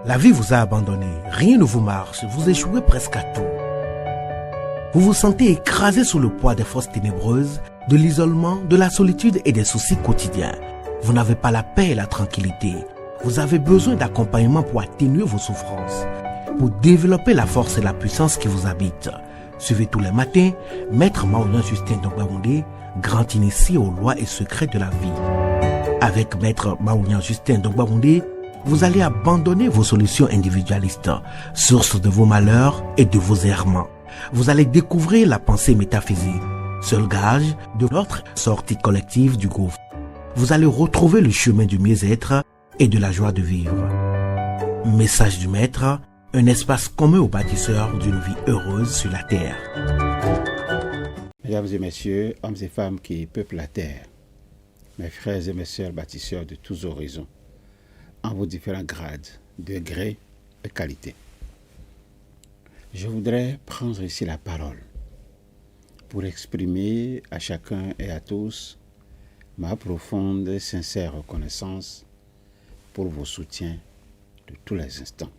La vie vous a abandonné, rien ne vous marche, vous échouez presque à tout. Vous vous sentez écrasé sous le poids des forces ténébreuses, de l'isolement, de la solitude et des soucis quotidiens. Vous n'avez pas la paix et la tranquillité. Vous avez besoin d'accompagnement pour atténuer vos souffrances, pour développer la force et la puissance qui vous habitent. Suivez tous les matins Maître Maouyan Justin Dongbaoundé, grand initié aux lois et secrets de la vie. Avec Maître Maouyan Justin Dongbaoundé, vous allez abandonner vos solutions individualistes, source de vos malheurs et de vos errements. Vous allez découvrir la pensée métaphysique, seul gage de notre sortie collective du gouffre. Vous allez retrouver le chemin du mieux-être et de la joie de vivre. Message du Maître, un espace commun aux bâtisseurs d'une vie heureuse sur la terre. Mesdames et messieurs, hommes et femmes qui peuplent la terre, mes frères et mes sœurs bâtisseurs de tous horizons, en vos différents grades, degrés et qualités. Je voudrais prendre ici la parole pour exprimer à chacun et à tous ma profonde et sincère reconnaissance pour vos soutiens de tous les instants.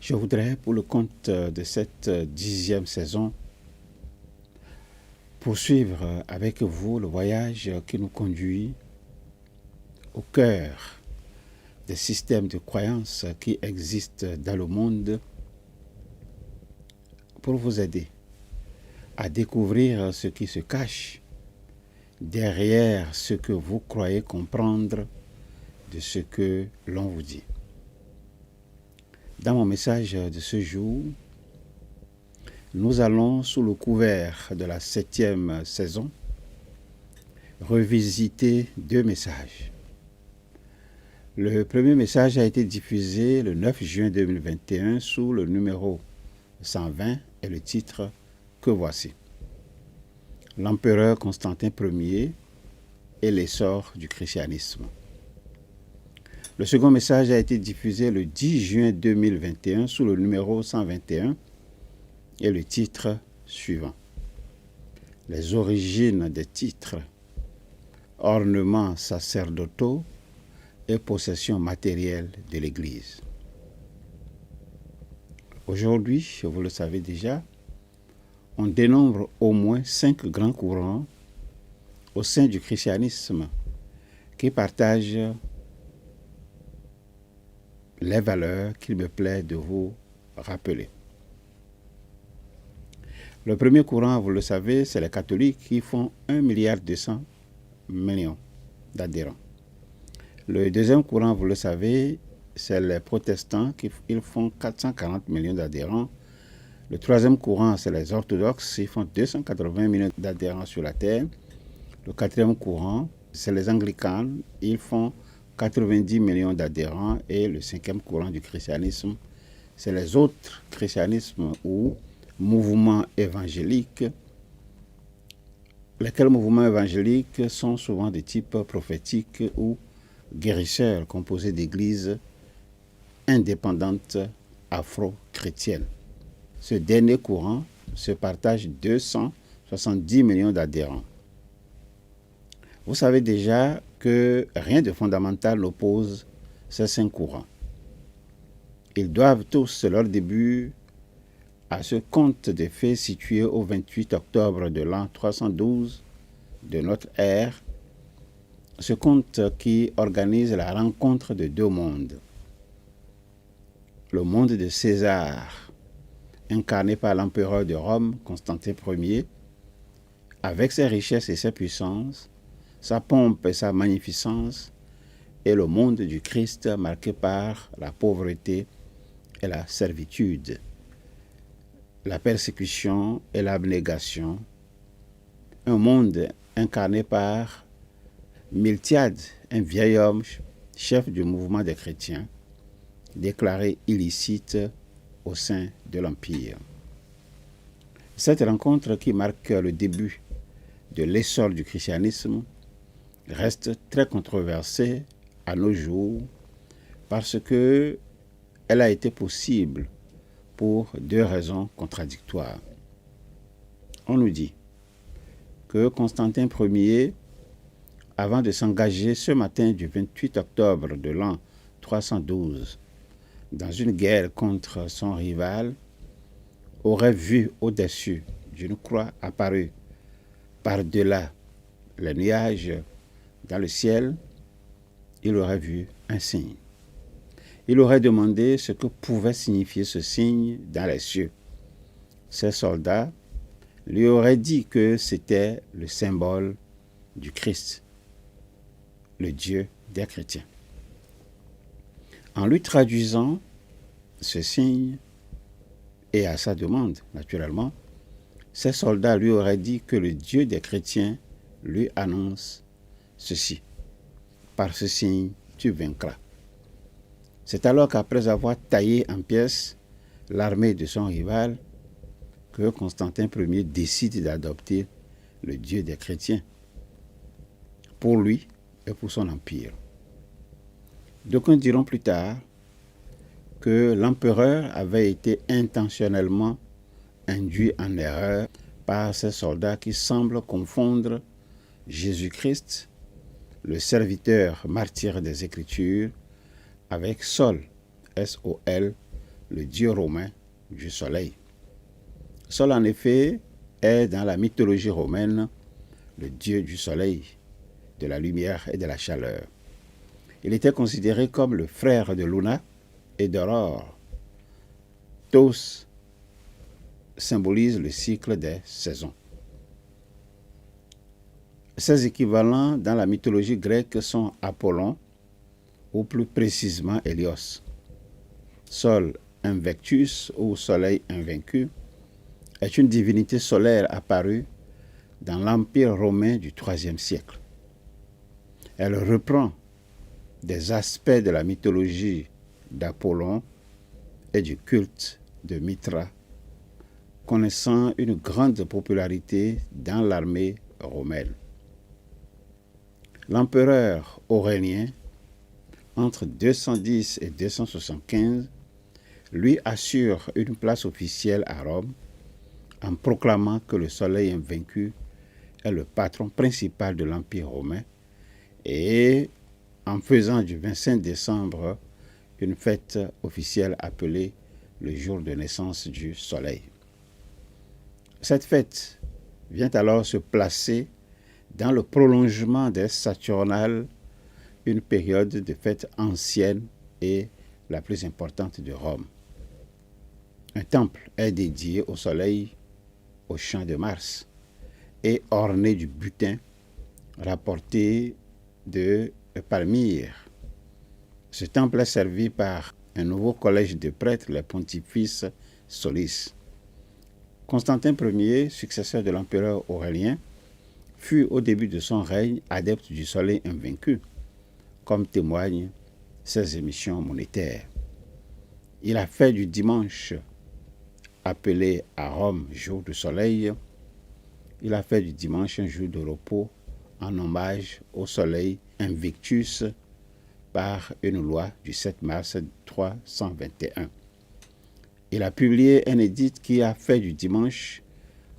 Je voudrais, pour le compte de cette 10e saison, poursuivre avec vous le voyage qui nous conduit au cœur des systèmes de croyances qui existent dans le monde pour vous aider à découvrir ce qui se cache derrière ce que vous croyez comprendre de ce que l'on vous dit. Dans mon message de ce jour, nous allons, sous le couvert de la 7e saison, revisiter 2 messages. Le premier message a été diffusé le 9 juin 2021 sous le numéro 120 et le titre « Que voici ». L'empereur Constantin Ier et l'essor du christianisme. Le second message a été diffusé le 10 juin 2021 sous le numéro 121 et le titre suivant. Les origines des titres, ornements sacerdotaux et possession matérielle de l'Église. Aujourd'hui, vous le savez déjà, on dénombre au moins 5 grands courants au sein du christianisme qui partagent les valeurs qu'il me plaît de vous rappeler. Le premier courant, vous le savez, c'est les catholiques qui font 1,2 milliard d'adhérents. Le deuxième courant, vous le savez, c'est les protestants qui ils font 440 millions d'adhérents. Le troisième courant, c'est les orthodoxes, ils font 280 millions d'adhérents sur la terre. Le quatrième courant, c'est les anglicans, ils font 90 millions d'adhérents. Et le cinquième courant du christianisme, c'est les autres christianismes ou mouvements évangéliques. Lesquels mouvements évangéliques sont souvent de type prophétique ou guérisseurs composés d'églises indépendantes afro-chrétiennes. Ce dernier courant se partage 270 millions d'adhérents. Vous savez déjà que rien de fondamental n'oppose ces 5 courants. Ils doivent tous leur début à ce conte de fées situé au 28 octobre de l'an 312 de notre ère, ce conte qui organise la rencontre de 2 mondes. Le monde de César, incarné par l'empereur de Rome, Constantin Ier, avec ses richesses et ses puissances, sa pompe et sa magnificence, et le monde du Christ marqué par la pauvreté et la servitude, la persécution et l'abnégation, un monde incarné par Miltiade, un vieil homme, chef du mouvement des chrétiens, déclaré illicite au sein de l'Empire. Cette rencontre qui marque le début de l'essor du christianisme reste très controversée à nos jours parce que elle a été possible pour 2 raisons contradictoires. On nous dit que Constantin Ier, avant de s'engager ce matin du 28 octobre de l'an 312, dans une guerre contre son rival, aurait vu au-dessus d'une croix apparue par-delà les nuages dans le ciel, il aurait vu un signe. Il aurait demandé ce que pouvait signifier ce signe dans les cieux. Ses soldats lui auraient dit que c'était le symbole du Christ, le Dieu des chrétiens. En lui traduisant ce signe, et à sa demande, naturellement, ses soldats lui auraient dit que le Dieu des chrétiens lui annonce ceci: par ce signe, tu vaincras. C'est alors qu'après avoir taillé en pièces l'armée de son rival, que Constantin Ier décide d'adopter le Dieu des chrétiens pour lui et pour son empire. D'aucuns diront plus tard que l'empereur avait été intentionnellement induit en erreur par ces soldats qui semblent confondre Jésus-Christ, le serviteur martyr des Écritures, avec Sol, S-O-L, le dieu romain du soleil. Sol, en effet, est dans la mythologie romaine le dieu du soleil, de la lumière et de la chaleur. Il était considéré comme le frère de Luna et d'Aurore. Tous symbolisent le cycle des saisons. Ces équivalents dans la mythologie grecque sont Apollon, ou plus précisément Hélios. Sol Invictus, ou soleil invaincu, est une divinité solaire apparue dans l'Empire romain du IIIe siècle. Elle reprend des aspects de la mythologie d'Apollon et du culte de Mithra, connaissant une grande popularité dans l'armée romaine. L'empereur Aurélien, entre 210 et 275, lui assure une place officielle à Rome en proclamant que le soleil invaincu est le patron principal de l'Empire romain et en faisant du 25 décembre une fête officielle appelée le jour de naissance du soleil. Cette fête vient alors se placer dans le prolongement des Saturnales, une période de fête ancienne et la plus importante de Rome. Un temple est dédié au soleil au champ de Mars et orné du butin rapporté de Palmyre. Ce temple est servi par un nouveau collège de prêtres, les pontifices Solis. Constantin Ier, successeur de l'empereur Aurélien, fut au début de son règne adepte du soleil invaincu, comme témoignent ses émissions monétaires. Il a fait du dimanche, appelé à Rome jour du soleil, il a fait du dimanche un jour de repos en hommage au soleil Invictus par une loi du 7 mars 321. Il a publié un édit qui a fait du dimanche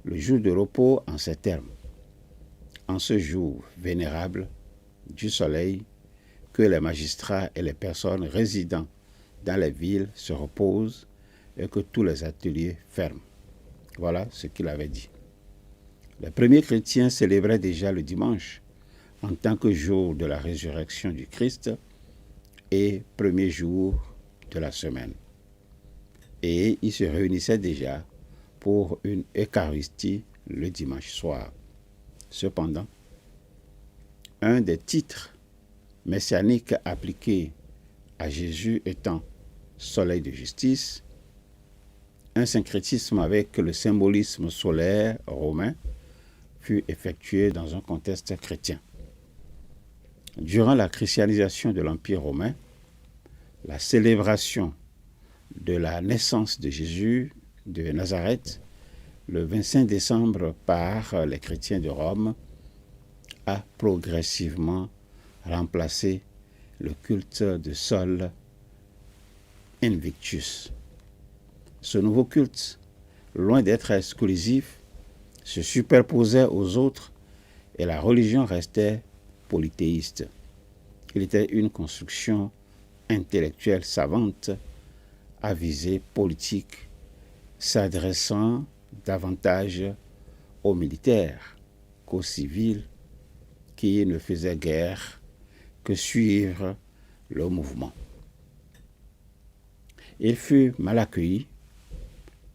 le jour de repos en ces termes: en ce jour vénérable du soleil, que les magistrats et les personnes résidant dans les villes se reposent et que tous les ateliers ferment. Voilà ce qu'il avait dit. Les premiers chrétiens célébraient déjà le dimanche en tant que jour de la résurrection du Christ et premier jour de la semaine. Et ils se réunissaient déjà pour une Eucharistie le dimanche soir. Cependant, un des titres messianiques appliqués à Jésus étant soleil de justice, un syncrétisme avec le symbolisme solaire romain fut effectué dans un contexte chrétien. Durant la christianisation de l'Empire romain, la célébration de la naissance de Jésus de Nazareth, le 25 décembre par les chrétiens de Rome, a progressivement remplacé le culte de Sol Invictus. Ce nouveau culte, loin d'être exclusif, se superposait aux autres et la religion restait polythéiste. Il était une construction intellectuelle savante à visée politique, s'adressant davantage aux militaires qu'aux civils qui ne faisaient guère que suivre le mouvement. Il fut mal accueilli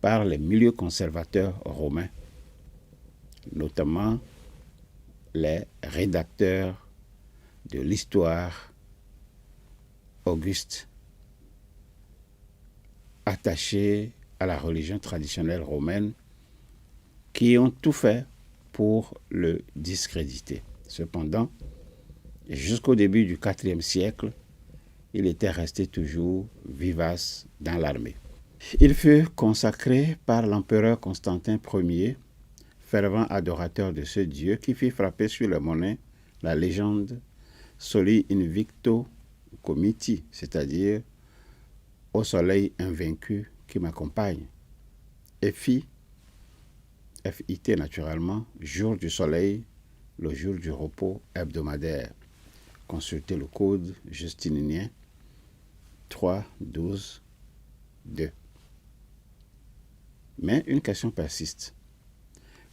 par les milieux conservateurs romains, notamment les rédacteurs de l'histoire Auguste, attachés à la religion traditionnelle romaine, qui ont tout fait pour le discréditer. Cependant, jusqu'au début du IVe siècle, il était resté toujours vivace dans l'armée. Il fut consacré par l'empereur Constantin Ier, fervent adorateur de ce dieu, qui fit frapper sur les monnaies la légende Soli Invicto Comiti, c'est-à-dire au soleil invaincu qui m'accompagne, et fit, FIT naturellement, jour du soleil, le jour du repos hebdomadaire. Consultez le code justininien 3.12.2. Mais une question persiste.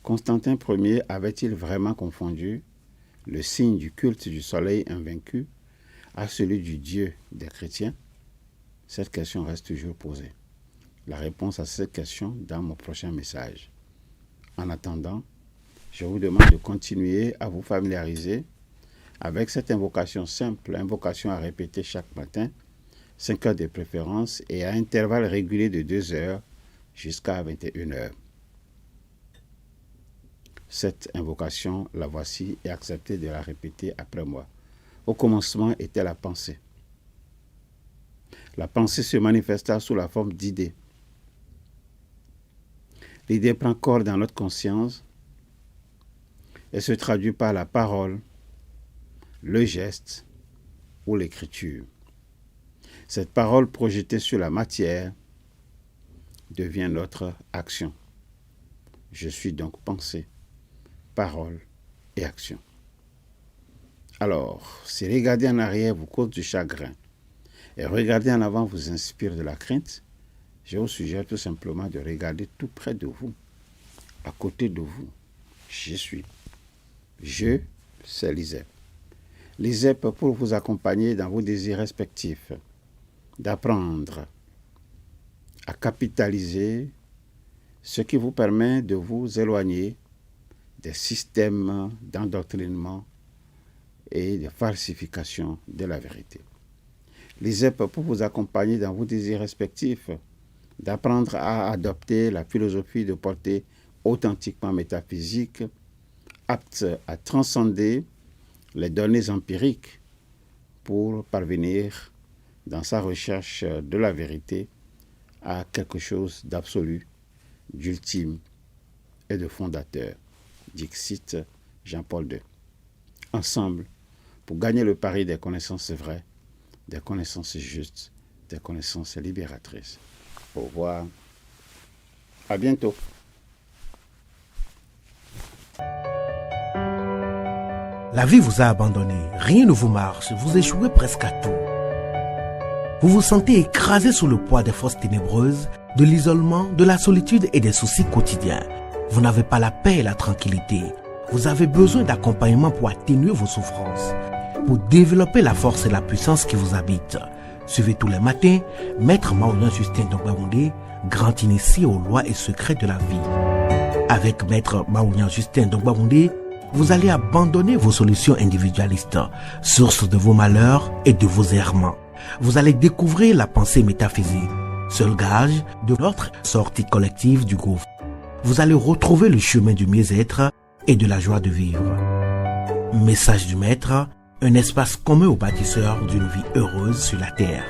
Constantin Ier avait-il vraiment confondu le signe du culte du soleil invaincu à celui du Dieu des chrétiens? Cette question reste toujours posée. La réponse à cette question dans mon prochain message. En attendant, je vous demande de continuer à vous familiariser avec cette invocation simple, invocation à répéter chaque matin, 5 heures de préférence et à intervalles réguliers de 2 heures jusqu'à 21 heures. Cette invocation, la voici, et acceptez de la répéter après moi. Au commencement était la pensée. La pensée se manifesta sous la forme d'idées. L'idée prend corps dans notre conscience et se traduit par la parole, le geste ou l'écriture. Cette parole projetée sur la matière devient notre action. Je suis donc pensée, parole et action. Alors, si regarder en arrière vous cause du chagrin et regarder en avant vous inspire de la crainte, je vous suggère tout simplement de regarder tout près de vous, à côté de vous. Je suis. Je, c'est l'ISEP. L'ISEP pour vous accompagner dans vos désirs respectifs, d'apprendre à capitaliser ce qui vous permet de vous éloigner des systèmes d'endoctrinement et de falsification de la vérité. L'ISEP pour vous accompagner dans vos désirs respectifs, d'apprendre à adopter la philosophie de portée authentiquement métaphysique, apte à transcender les données empiriques pour parvenir dans sa recherche de la vérité à quelque chose d'absolu, d'ultime et de fondateur. Dixit Jean-Paul II. Ensemble, pour gagner le pari des connaissances vraies, des connaissances justes, des connaissances libératrices. Au revoir. À bientôt. La vie vous a abandonné, rien ne vous marche, vous échouez presque à tout. Vous vous sentez écrasé sous le poids des forces ténébreuses, de l'isolement, de la solitude et des soucis quotidiens. Vous n'avez pas la paix et la tranquillité. Vous avez besoin d'accompagnement pour atténuer vos souffrances, pour développer la force et la puissance qui vous habitent. Suivez tous les matins Maître Maouyan Justin Dongbaoundé, grand initié aux lois et secrets de la vie. Avec Maître Maouyan Justin Dongbaoundé, vous allez abandonner vos solutions individualistes, source de vos malheurs et de vos errements. Vous allez découvrir la pensée métaphysique, seul gage de notre sortie collective du gouffre. Vous allez retrouver le chemin du mieux-être et de la joie de vivre. Message du Maître, un espace commun aux bâtisseurs d'une vie heureuse sur la terre.